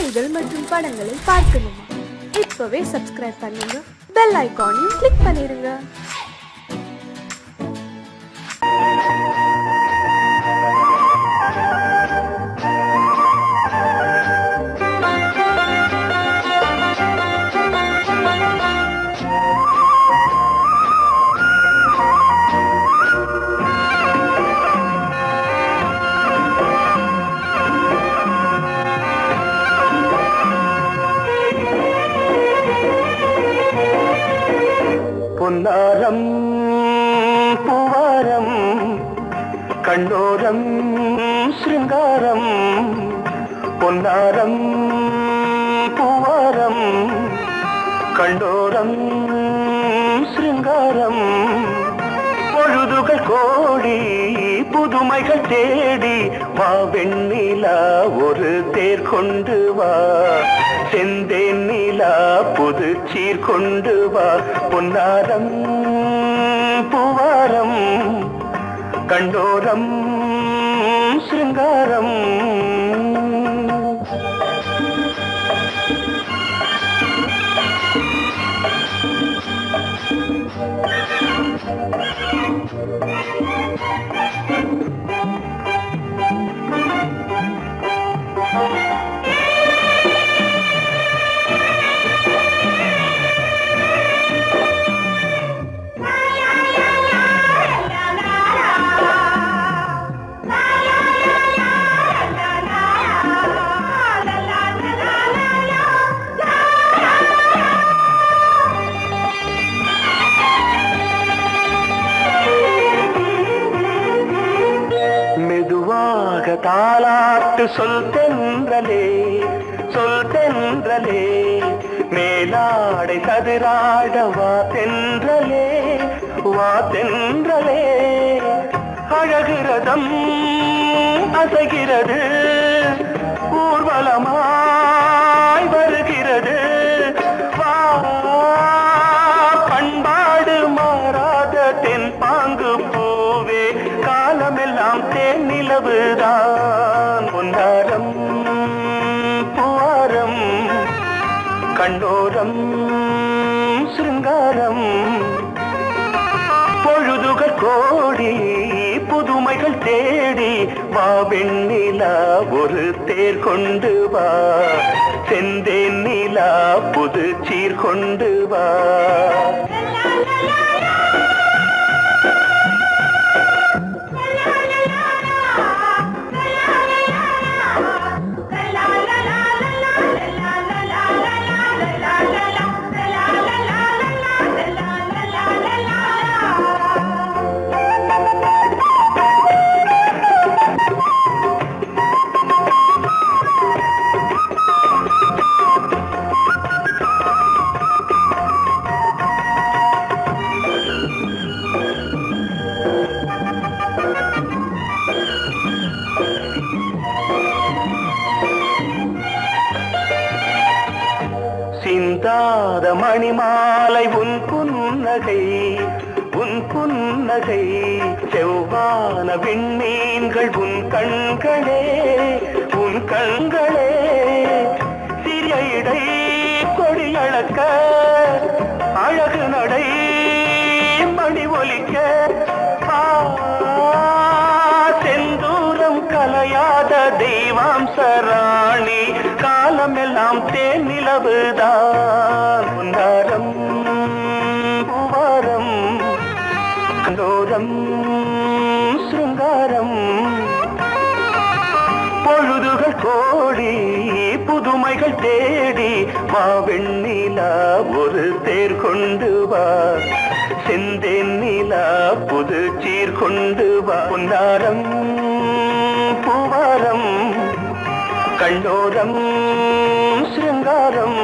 பாடல்கள் மற்றும் படங்களை பார்க்கணுமா? இப்பவே சப்ஸ்கிரைப் பண்ணுங்க, பெல் ஐகானையும் கிளிக் பண்ணிருங்க. பொன்னாரம் பூவாரம் கண்ணோரம் சிருங்காரம், பொன்னாரம் பூவாரம் கண்ணோரம் சிருங்காரம், பொழுதுகள் கோடி புதுமைகள் தேடி வா வெண்ணிலா ஒரு தேர் கொண்டு வா, செந்தேன் நிலா புது சீர் கொண்டு வா, பொன்னாரம் பூவாரம் கண்டோரம் சிருங்காரம். தாலாட்டு சொல் தென்றலே, சொல் தென்றலே, மேலாடை சதுராட வா தென்றலே, வா தென்றலே, அழகிறதம் அசைகிறது ஊர்வலமாய் வருகிறது, வா பண்பாடு மாறாத தென் பாங்கு பூவே, காலமெல்லாம் தேன் நிலவுதான், பொன்னாரம் பூவாரம் கண்ணோரம் சிருங்காரம், பொழுதுகள் கோடி புதுமைகள் தேடி வா வெண்ணிலா ஒரு தேர் கொண்டு வா, செந்தேன் நிலா புது சீர் கொண்டு வா. சிந்தாத மணிமாலை உன் புன்னகை, உன் புன்னகை, செவ்வான விண்மீன்கள் உன் கண்களே, உன் கண்களே, சிறிய இடை கொடியளக்க அழகு நடை மணி ஒலிக்க, செந்தூரம் கலையாத தெய்வாம்சராணி, காலமெல்லாம் தேன் நிலவுதான், பொன்னாரம் பூவாரம் கண்டோரம் சிருங்காரம், பொழுதுகள் கோடி புதுமைகள் தேடி வா வெண்ணிலா ஒரு தேர் கொண்டு வா, செந்தேன் நிலா புது சீர் கொண்டு வா, பொன்னாரம் பூவாரம் கண்டோரம் சிருங்காரம்.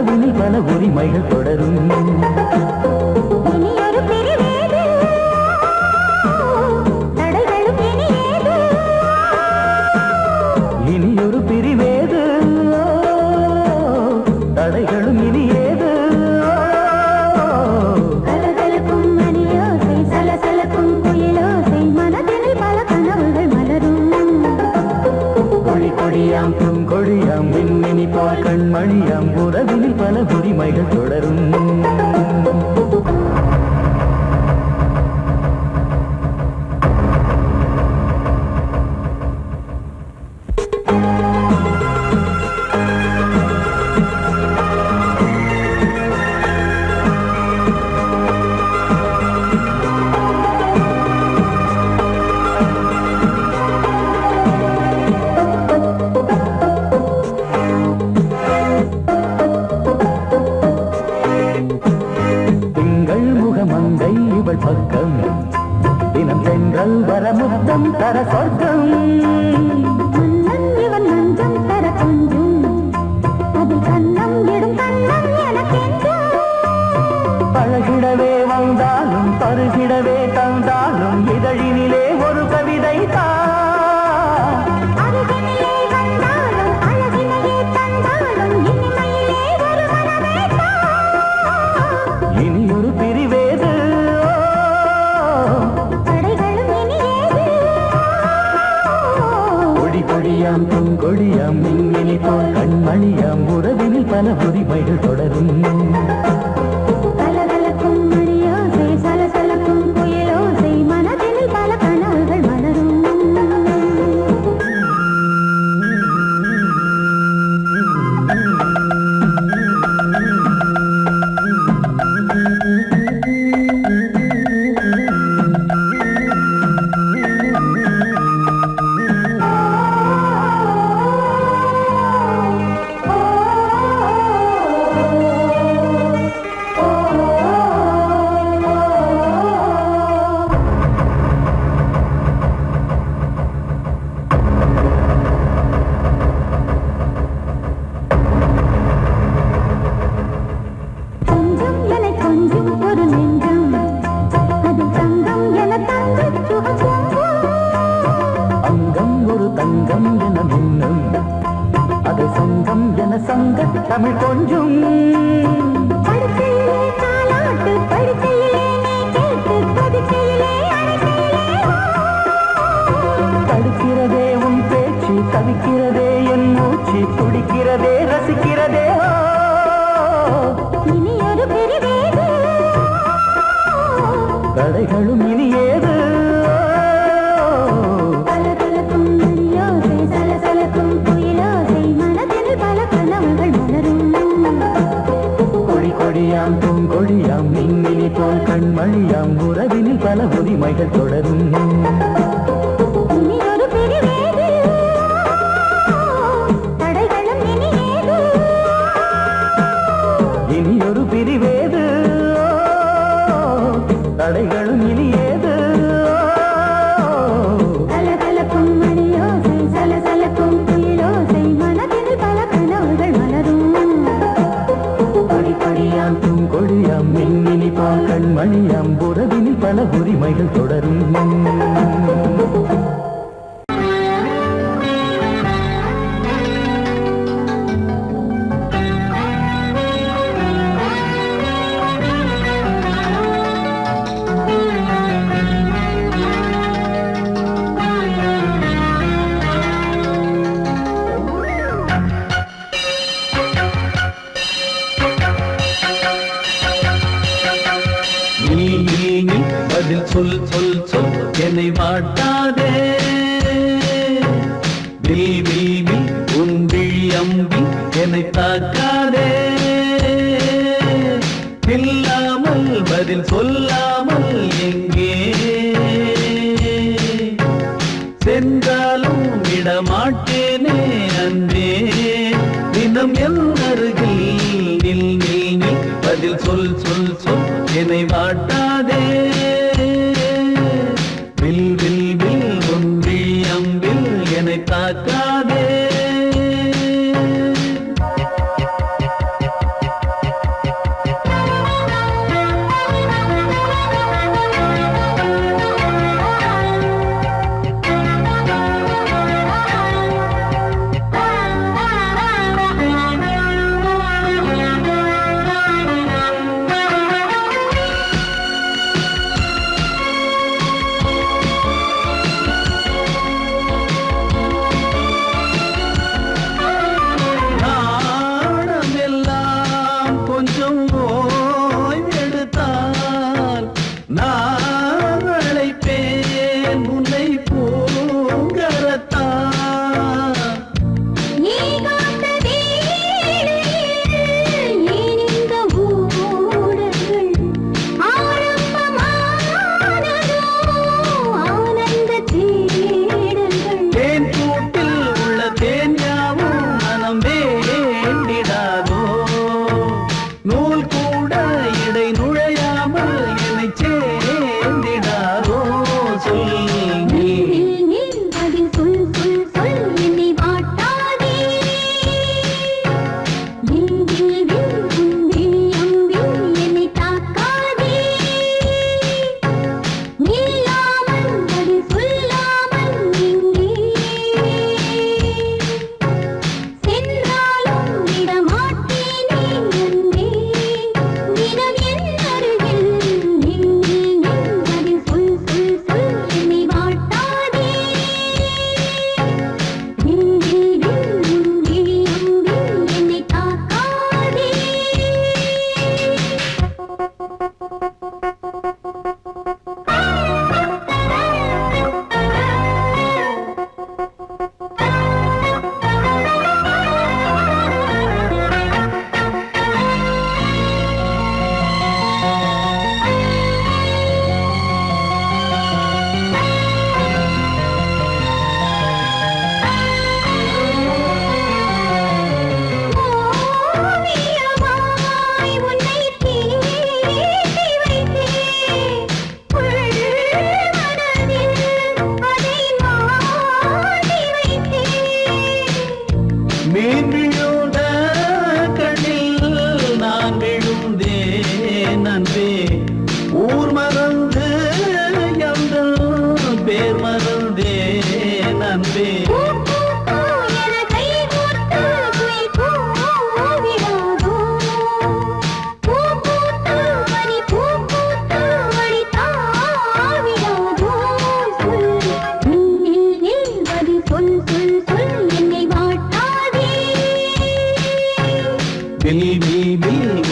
உறவினில் பல உரிமைகள் தொடரும். இனியொரு பிரிவேது தடைகளும் இனி ஏது. கலகலக்கும் மணியோசை சலசலக்கும் குயிலோசை மனதினில் பல கனவுகள் மலரும். கொடி கொடியாம் பூங்கொடியாம் மின்மினி போல் கண்மணியாம் உறவினில் பல உரிமைகள் தொடரும். மங்கை இவள் பக்கம் தினம் சென்றல் வர முத்தம் தர சொர்க்கம். இவன் மஞ்சம் தர கொஞ்சம் அதில் கண்ணம் இடும் கண்ணம் எனக்கென்றும். பழகிடவே வந்தாலும் பருகிடவே தந்தாலும் இதழினிலே ஒரு கவிதை அருகினிலே வந்தாலும் அழகினையே தந்தாலும் இனிமையிலே ஒரு மனமே இனியொரு பிரிவேது தடைகளும் இனியேது. கொடி கொடியாம் பூங்கொடியாம் மின்மினி போல் கண்மணியாம் உறவினில் பல உரிமைகள் தொடரும். கலகலக்கும் மணியோசை சலசலக்கும் குயிலோசை மனதினில் பல கனவுகள் மலரும். கொஞ்சம் என கொஞ்சம் ஒரு நெஞ்சம் அது தங்கம் என தங்க சுகம். அங்கம் ஒரு தங்கம் என மின்னும் அது சங்கம் என சங்க தமிழ் கொஞ்சம். படுக்கையிலே தாலாட்டு படுக்கையிலே நீ கேட்டு படுக்கையிலே தடுக்கிறதே உன் பேச்சு தவிக்கிறதே என் மூச்சு துடிக்கிறதே ரசிக்கிறதே. இனி ஒரு பிரிவேது தடைகளும் இனி ஏது. கலகலக்கும் மணியோசை சலசலக்கும் குயிலோசை மனதினில் பல கனவுகள் மலரும். கொடி கொடியாம் பூங்கொடியாம் மின்மினி போல் கண்மணியாம் உறவினில் பல உரிமைகள் தொடரும். இனி ஒரு பிரிவேது தடைகளும் இனியேது. இனியொரு பிரிவேது தடைகளும் இனி ஏது. கலகலக்கும் மணியோசை சலசலக்கும் குயிலோசை மனதினில் பல கனவுகள் மலரும். கொடி கொடியாம் பூங்கொடியாம் மின்மினி போல் கண்மணியாம் உறவினில் பல உரிமைகள் தொடரும். பதில் சொல் சொல் சொல் என்னை வாட்டாதே. வில் வில் வில் உன் விழி அம்பி என்னை தாக்காதே. இல்லாமல் பதில் சொல்லாமல் எங்கே சென்றாலும் விடமாட்டேனே அன்பே. தினம் என் அருகில் நில் நில் நில் பதில் சொல் சொல் சொல் என்னை வாட்டாதே. வில் வில் வில் உன் விழி அம்பில் என்னை தாக்காதே.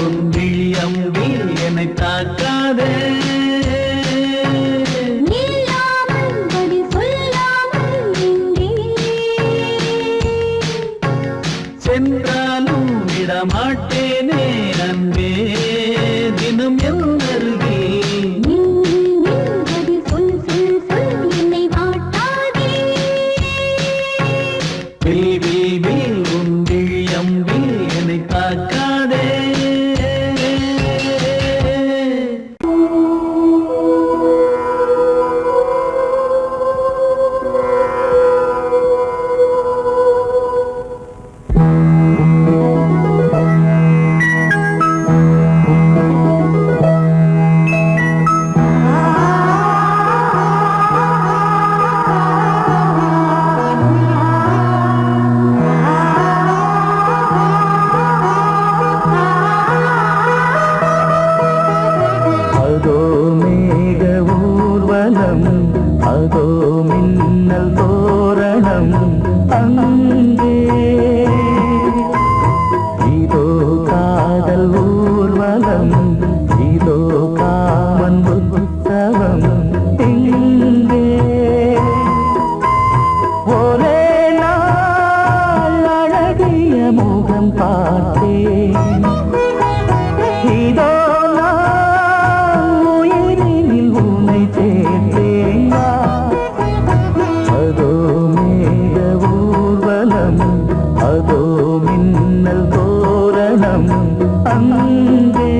உன் விழி அம்பி என்னை தாக்காதே. நில்லாமல் பதில் சொல்லாமல் எங்கே சென்றாலும் விடமாட்டேனே அன்பே தினம் என் அருகில். பதில் சொல் சொல் சொல் என்னை வாட்டாதே. வில் வில் வில் உன் விழி அம்பி என்னை தாக்காதே. அதோ மேக ஊர்வலம், அதோ மின்னல் தோரணம் அங்கே. இதோ காதல் ஊர்வலம், இதோ காமன் உற்சவம் இங்கே. ஒரே நாள் அழகிய முகம் பார்த்தேன். இதோ உயிரினில் உன்னை சேர்த்தேன். அதோ மேக ஊர்வலம், அதோ மின்னல் தோரணம் அங்கே.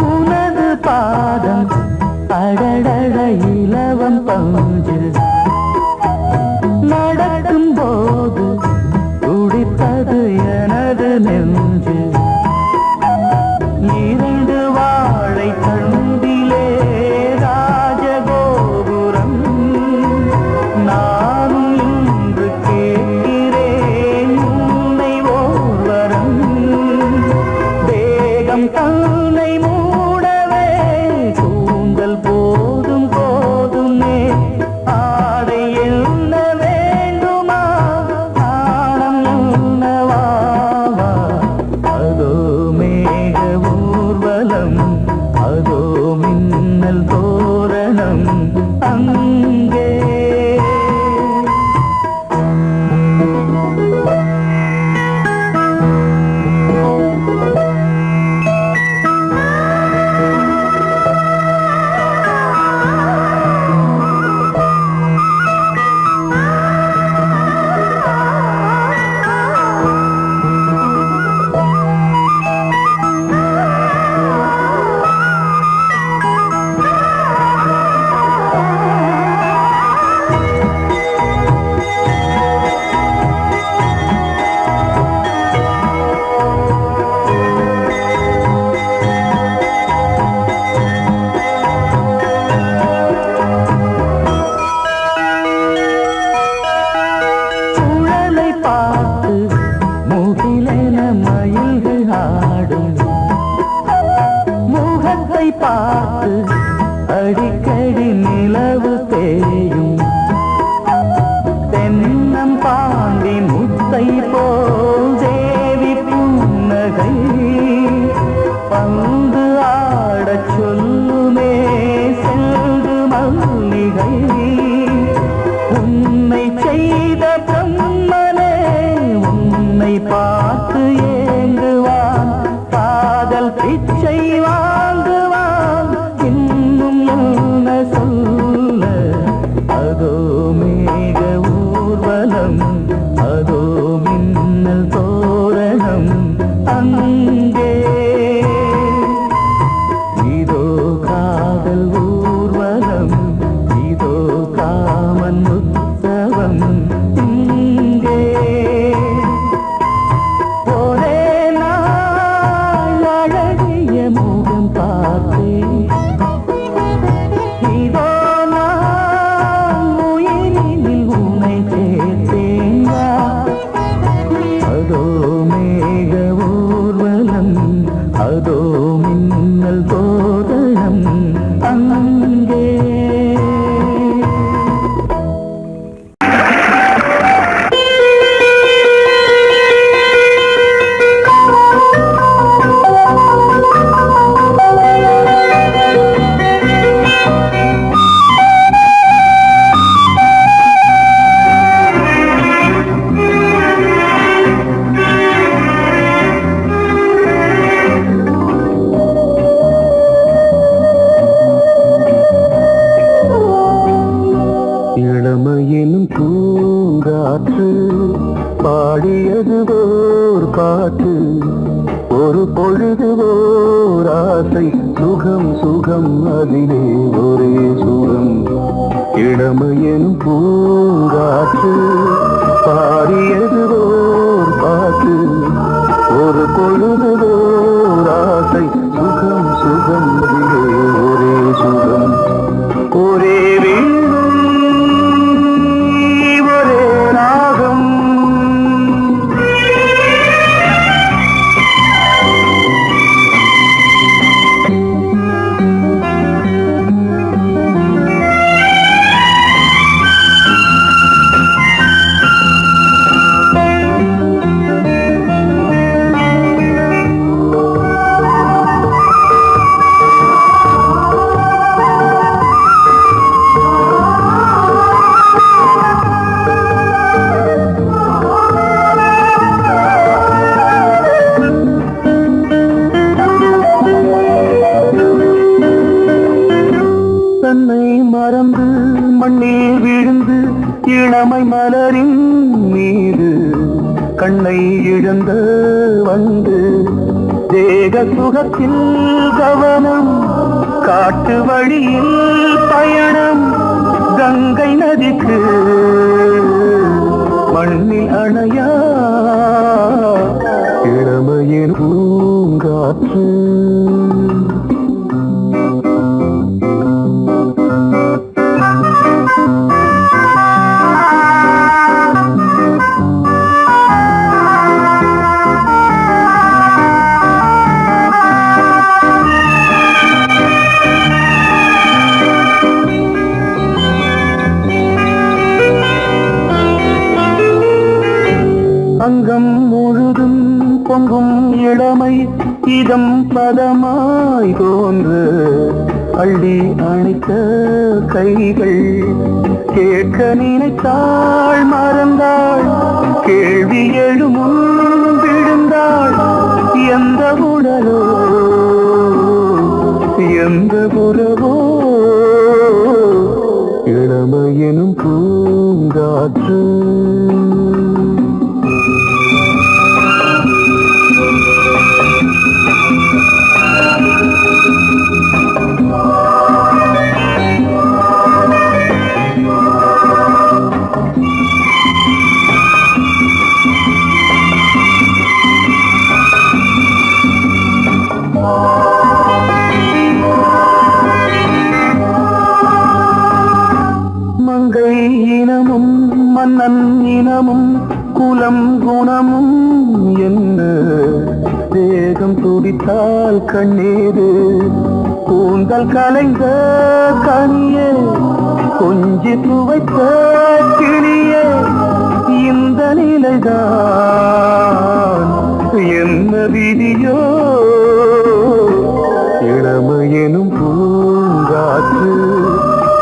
உனது பாதம் அடடட இலவம் பஞ்சு நடக்கும் போது துடித்தது எனது நெஞ்சு. இரண்டு வாழை தண்டிலே ராஜகோபுரம். நானும் இன்று கேட்கிறேன் உன்னை ஓர்வரம். தேகம் தன்னை மூடவே கூந்தல் போதும் போதுமே. ஆடை என்ன வேண்டுமா, நாணம் என்னவா? அதோ மேக ஊர்வலம், அதோ மின்னல் தோரணம் அங்கே. காற்று பாடியது ஓர் பாட்டு ஒரு பொழுது ஓர் ஆசை சுகம் சுகம் அதிலே ஒரே சுகம் இளமையெனும் பூங்காற்று பாடியது ஓர் பாட்டு ஒரு பொழுது ஓர் ஆசை சுகம் சுகம் அதிலே ஒரே சுகம் ஒரே வீணை ஒரே ராகம் தன்னை மறந்து மண்ணில் விழுந்து இளமை மலரின் மீது கண்ணை இழந்த வந்து தேக சுகத்தில் கவனம் காட்டு வழியில் பயணம் கங்கை நதிக்கு மண்ணில் அணையா இளமையின் பூங்காற்று அங்கம் முழுதும் பொங்கும் இளமை இதம் பதமாய் தோன்று அள்ளி அணைத்த கைகள் கேட்க நினைத்தாள் மறந்தாள் கேள்வி எழுமுன் விழுந்தாள் எந்த உடலோ எந்த புறவோ இளமையெனும் பூங்காற்று மங்கை இனமும் மன்னன் இனமும் குலம் குணமும் என்ன தேகம் துடித்தால் கண்ணீரு கூந்தல் கலைந்த கனியே கொஞ்சி துவைத்த கிளியே இந்த நிலைதான் என்ன விதியோ இளமையெனும் பூங்காற்று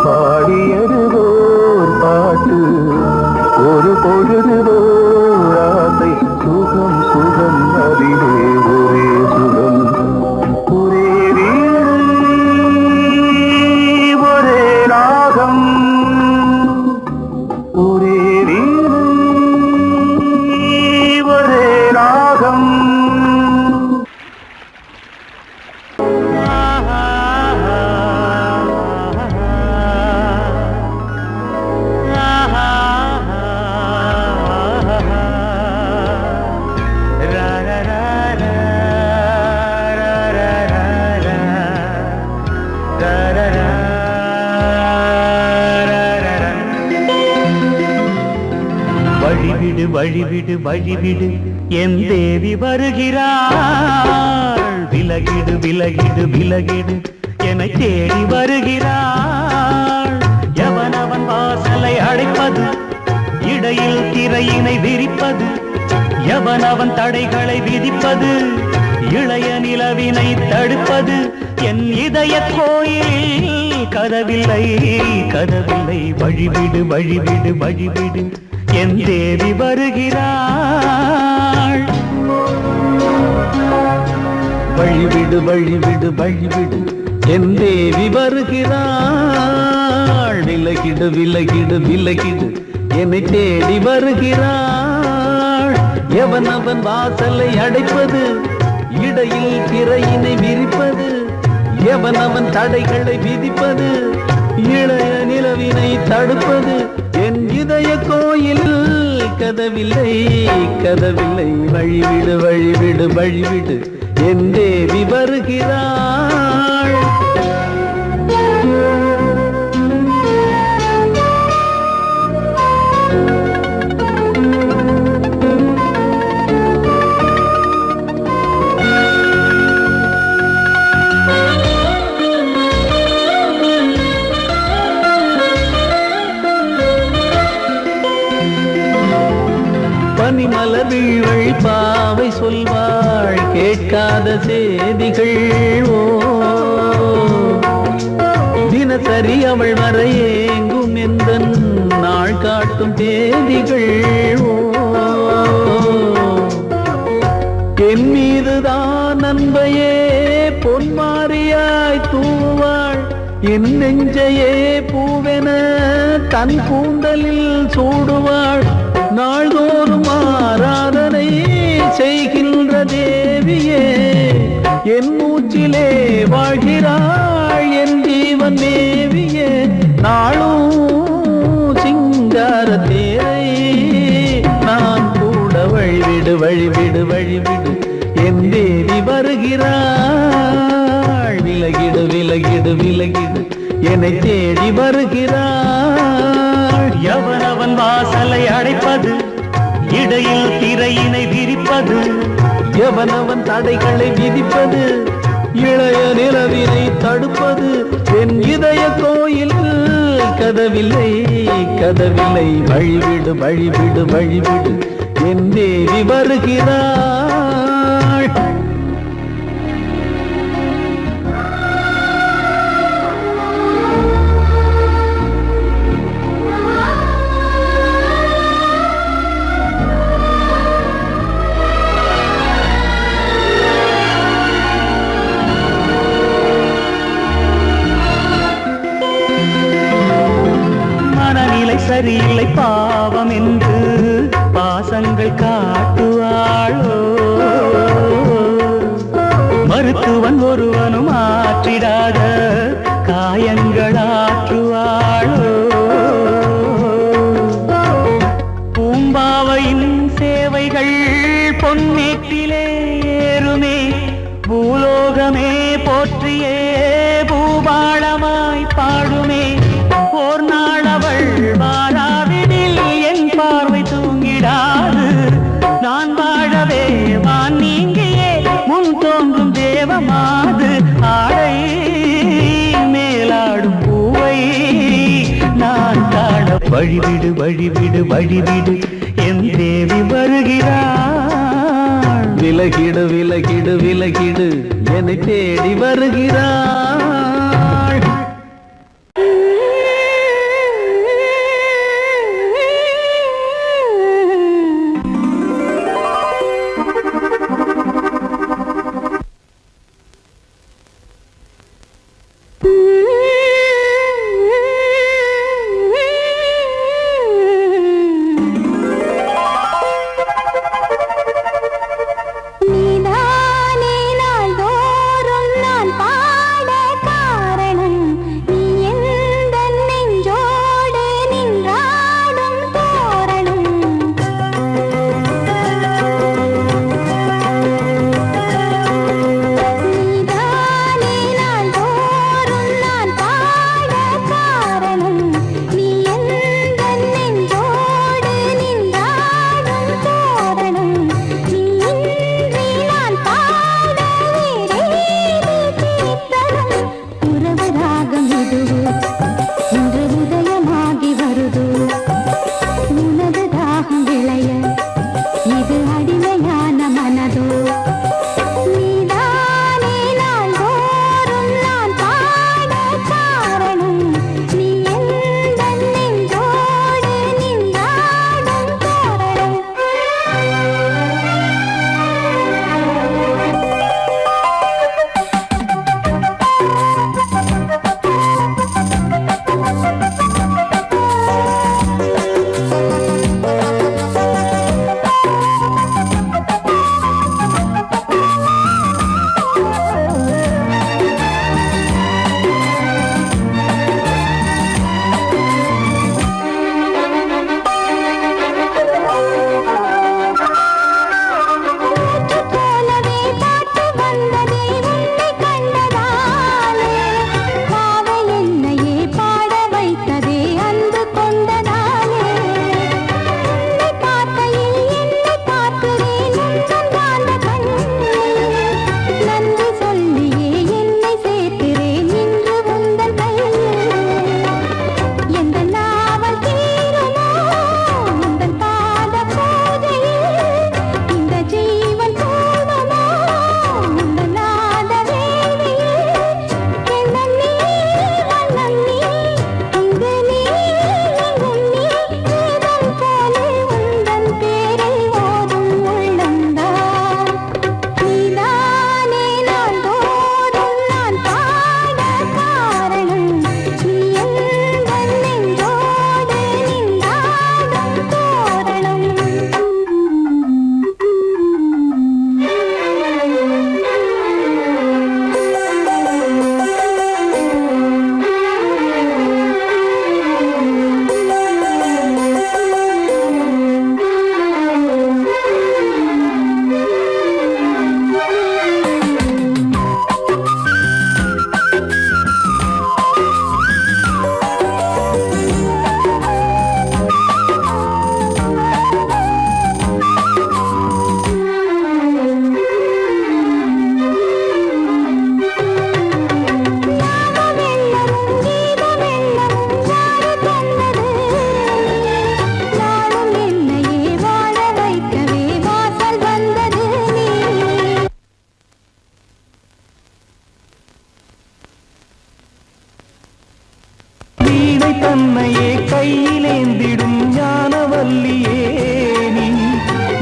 பாடியது ஓர் பாட்டு ஒரு பொழுது ஓர் ஆசை சுகம் சுகம் அதிலே ஒரே சுகம் ஒரே வீணை ஒரே ராகம் ஒரே வீணை ஒரே ராகம் வழிவிடு வழிவிடு வழிவிடு என் தேவி வருகிறாள் விலகிடு விலகிடு விலகிடு என்னை தேடி வருகிறாள் எவனவன் வாசலை அடைப்பது இடையில் திரையினை விரிப்பது எவனவன் தடைகளை விதிப்பது இளைய நிலவினை தடுப்பது என் இதய கோயில் கதவில்லை கதவில்லை வழிவிடு வழிவிடு வழிவிடு என் தேவி வருகிறாள் வழிவிடு வழிவிடு வழிவிடு என் தேவி வருகிறாள் விலகிடு விலகிடு விலகிடு என்னை தேடி வருகிறாள். எவன் அவன் வாசலை அடைப்பது, இடையில் திரையினை விரிப்பது, எவன் அவன் தடைகளை விதிப்பது, இளைய நிலவினை தடுப்பது. என் இதய கோயில் கதவில்லை கதவில்லை, வழிவிடு வழிவிடு வழிவிடு, என் தேவி வருகிறாள். பனிமலர் வீழ்வழி பாவை சொல்வாள் கேட்காத செய்திகள். ஓ தினசரி அவள் வர ஏங்கும் எந்த நாள் காட்டும் தேதிகள். ஓ என் மீதுதான் அன்பையே பொன்மாரியாய் தூவாள். என் நெஞ்சையே பூவென தன் கூந்தலில் சூடுவாள். நாள்தோறும் ஆராதனை செய்கின்ற தேவியே, என் மூச்சிலே வாழ்கிறாள் என் ஜீவன் தேவியே. நாளும் சிங்கார தேரை நான் கூட வழிவிடு வழிவிடு வழிவிடு, என் தேவி வருகிறாள். விலகிடு விலகிடு விலகிடு, என்னை தேடி வருகிறாள். எவனவன் வாசலை அடைப்பது, இடையில் திரையினை விரிப்பது, எவனவன் தடைகளை விதிப்பது, இளைய நிலவினை தடுப்பது. என் இதய கோயில் கதவில்லை கதவில்லை, வழிவிடு வழிவிடு வழிவிடு, என் தேவி வருகிறாள். சரியில்லை பாவம் என்று பாசங்கள் காட்டுவாளோ, மருத்துவன் ஒருவனும் ஆற்றிடாத காயங்கள் ஆற்றுவாளோ. பூம்பாவையின் சேவைகள் பொன்னேட்டிலே ஏறுமே, பூலோகமே போற்றியே பூபாளமாய் பாடுமே. ஓர் நாள் அவள் வாராவிடில் என் பார்வை தூங்கிடாது. நான் வாழவே வான் நீங்கியே முன் தோன்றும் தேவமாது. ஆடை மேலாடும் பூவை நான் காண வழிவிடு வழிவிடு வழிவிடு, என் தேவி வருகிறாள். விலகிடு விலகிடு விலகிடு, என்னை தேடி வருகிறாள். நீதானே நாள்தோறும் நான் பாட உன்னையே கையிலேந்திடும் ஞானவல்லியே நீ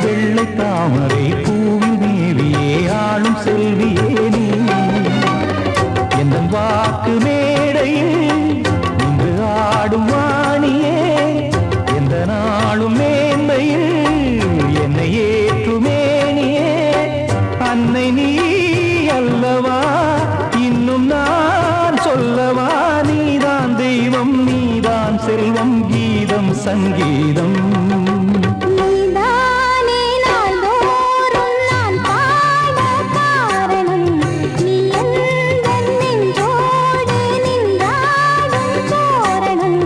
வெள்ளை தாமரை பூவில் தேவியே ஆளும் செல்வியே நீ எந்த வாக்கு மேடையில் இன்று ஆடும் வாணியே எந்த நாளும் மேன்மையில் என்னை ஏற்றுமேனியே அன்னை நீ அல்லவா இன்னும் நான் சொல்லவா நீதான் தெய்வம் நீதான் செல்வம் கீதம் சங்கீதம் நீதானே நாள்தோறும் நான் பாட காரணம் நீ எந்தன் நெஞ்சோடு நின்றாடும் தோரணம்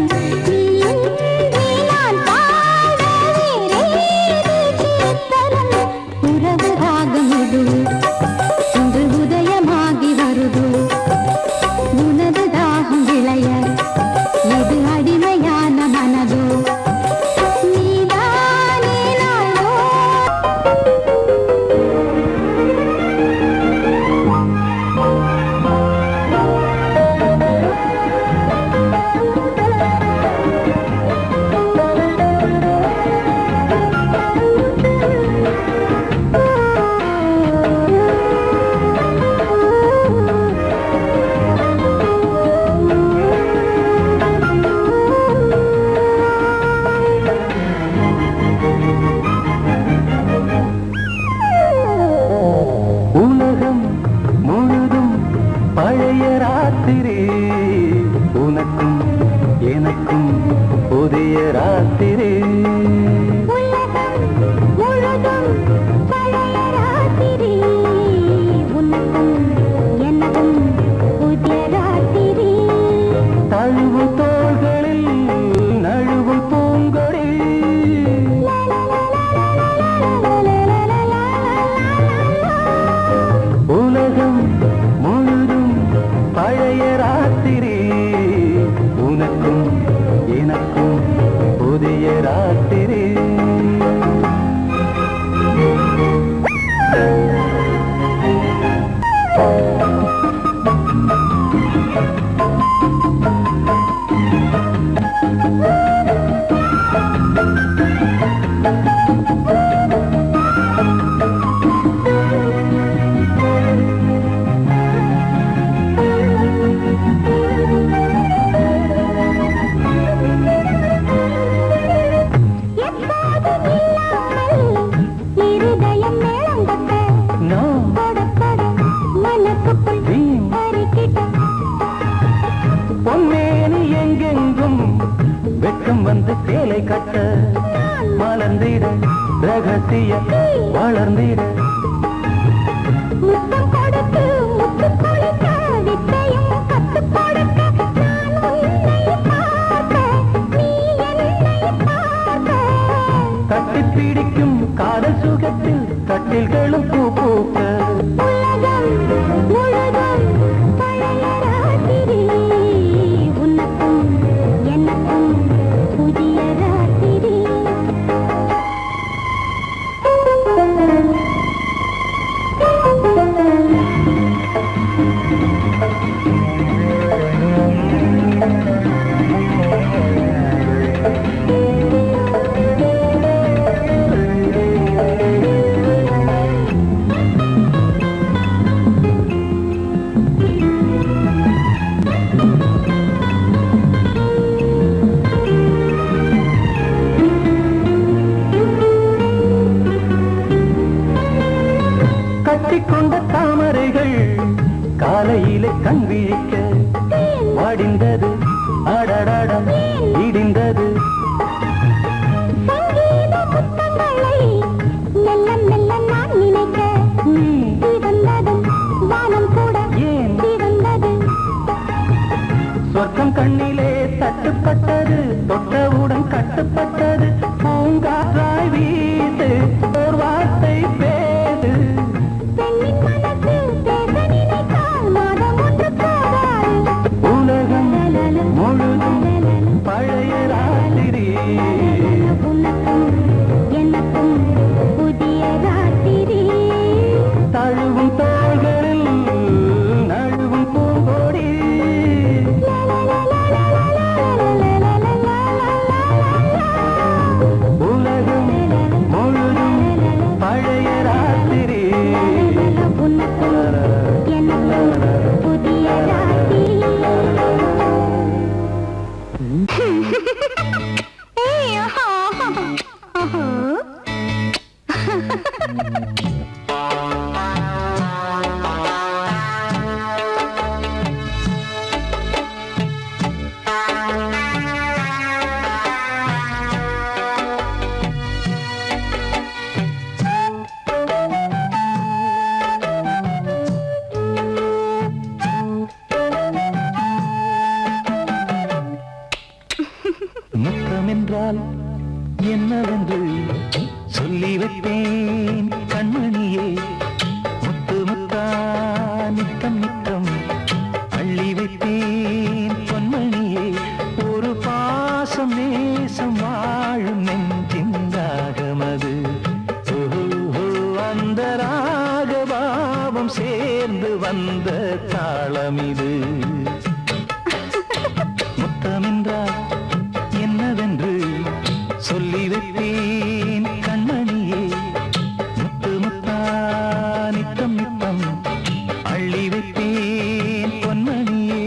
நீ இன்றி நான் பாட வேறேது கீர்த்தனம் உறவு ராகம் இது இன்று உதயமாகி வருது உனது தாகம் விளைய இது அடிமையான மனதோ நீதானே நாளோ உலகம் முழுதும் பழைய ராத்திரி உனக்கும் எனக்கும் புதிய ராத்திரி உலகம் முழுதும் பழைய ராத்திரி உனக்கும் எனக்கும் புதிய ராத்திரி தழுவும் தோள்களில் நழுவும் பூங்கொடி உலகம் முழுதும் பழைய ராத்திரி உனக்கும் எனக்கும் புதிய ராத்திரி எப்போதும் இல்லாமல் இருதயம் மேளங்கட்ட நான் படப்பட மனசுக்குள் வீண் அரிக்கிட்ட பொன்னேனி எங்கெங்கும் வெட்கம் வந்து சேலை கட்ட மலர்ந்திட ரகசிய வளர்ந்திட முத்தம் கொடுத்து முத்து கொடுக்க வித்தையும் கத்துக் கொடுக்க நான் உன்னை பார்க்க நீ என்னை பார்க்க கட்டிப் பிடிக்கும் காதல் சுகத்தில் கட்டில்களும் பூ பூக்க உலகம் முழுதும் பழைய ராத்திரி உனக்கும் எனக்கும் புதிய ராத்திரி கட்டிக்கொண்ட தாமரைகள் காலையிலே கண் விழிக்க வாடிந்தது அடடடம் இடிந்தது சங்கீத முத்தங்களை மெல்ல மெல்ல நான் நினைக்க நீ சிவந்ததும் வானம் கூட ஏன் சிவந்தது சொர்க்கம் கண்ணிலே தட்டுப்பட்டது தொட்டவுடன் கட்டுப்பட்டது பூங்காற்றாய் வீசு ஓர் வார்த்தை பேசு பெண்ணின் மனசு பேச நினைத்தால் மாதம் ஒன்று போகாது உலகம் முழுதும் பழைய ராத்திரி உனக்கும் எனக்கும் புதிய ராத்திரி தழுவும் தோள்களில் நழுவும் பூங்கொடி லா, லா, லா, லா, லா, லா, லா, லா, லா, லா, லா. ஏய், ஆஹா, ஆஹா. முத்தம் என்றால் என்னவென்று சொல்லி வைப்பேன் கண்மணியே. முத்து முத்தா நித்தம் நித்தம் அள்ளி வைப்பேன் பொன்மணியே. ஒரு பாசம் நேசம் வாழும் நெஞ்சின் ராகமது. ஓஹோ, அந்த ராகபாவம் சேர்ந்து வந்த தாளம் இது. முத்தமென்றால் என்னவென்று சொல்லி வைப்பேன் கண்மணியே. முத்து முத்தா நித்தம் நித்தம் அள்ளி வைப்பேன் பொன்மணியே.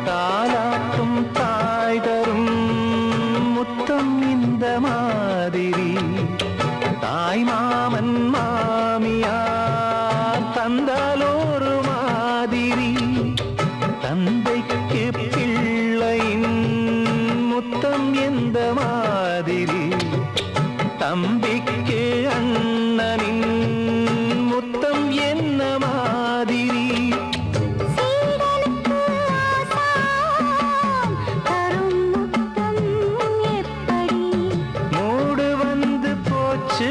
தாலாட்டும் தாய் தரும் முத்தம் இந்த மாதிரி. தாய் மாமன் மாமியார் தந்தாலோரு மாதிரி. தந்தைக்கு பிள்ளையின் முத்தம் எந்த மாதிரி. தம்பிக்கு அண்ணனின் முத்தம் என்ன மாதிரி. சீடனுக்கு ஆசான் தரும் முத்தம் எப்படி? மூடு வந்து போச்சு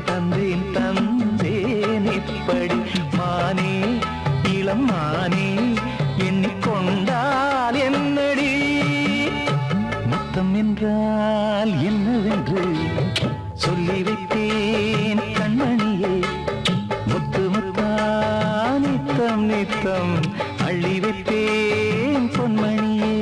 தந்தேன் தந்தேன் இப்படி. மானே இளம் மானே எண்ணிக்கொண்டால் என்னடி. முத்தம் என்றால் என்னவென்று சொல்லி வைத்தேன் கண்மணியே. முத்து முத்தா நித்தம் நித்தம் அள்ளி வைத்தேன் பொன்மணியே.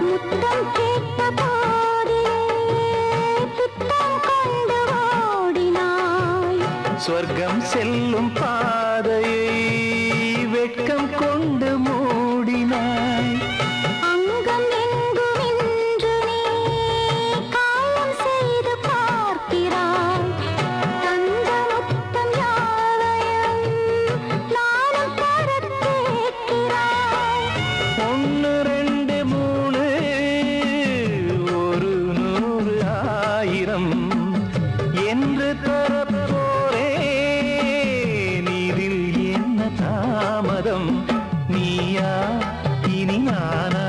முத்தம் கேட்ட போதிலே துத்தம் கொண்டு ஓடினாய். சொர்க்கம் செல்லும் பாதையை வெட்கம் கொண்டு மூடினாய். அங்கம் எங்கும் இன்று நீ காயம் செய்து பார்க்கிறாய். தந்த முத்தம் யாவையும் நானும் தரக் கேட்கிறாய். 1 2 3 ஒரு 100 1000 என்று தரப்போரேன். இதில் என்ன தாமதம்? நீயா இனி நானா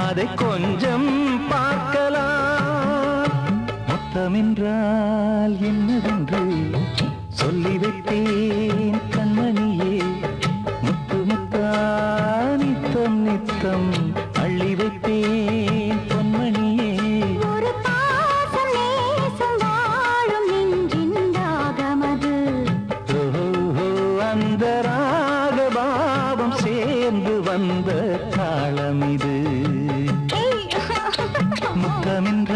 அதை கொஞ்சம் பார்க்கலாம். முத்தமென்றால் என்னவென்று சொல்லி வைத்தேன் கண்மணியே. முத்து முத்தா நித்தம் நித்தம் அள்ளி வைத்தேன் பொன்மணியே. ஒரு பாசம் நேசம் வாழும் நெஞ்சின் ராகமது. ஓஹோ, அந்த ராகபாவம் சேர்ந்து வந்த தாளம் இது. ஏய், முத்தமென்ற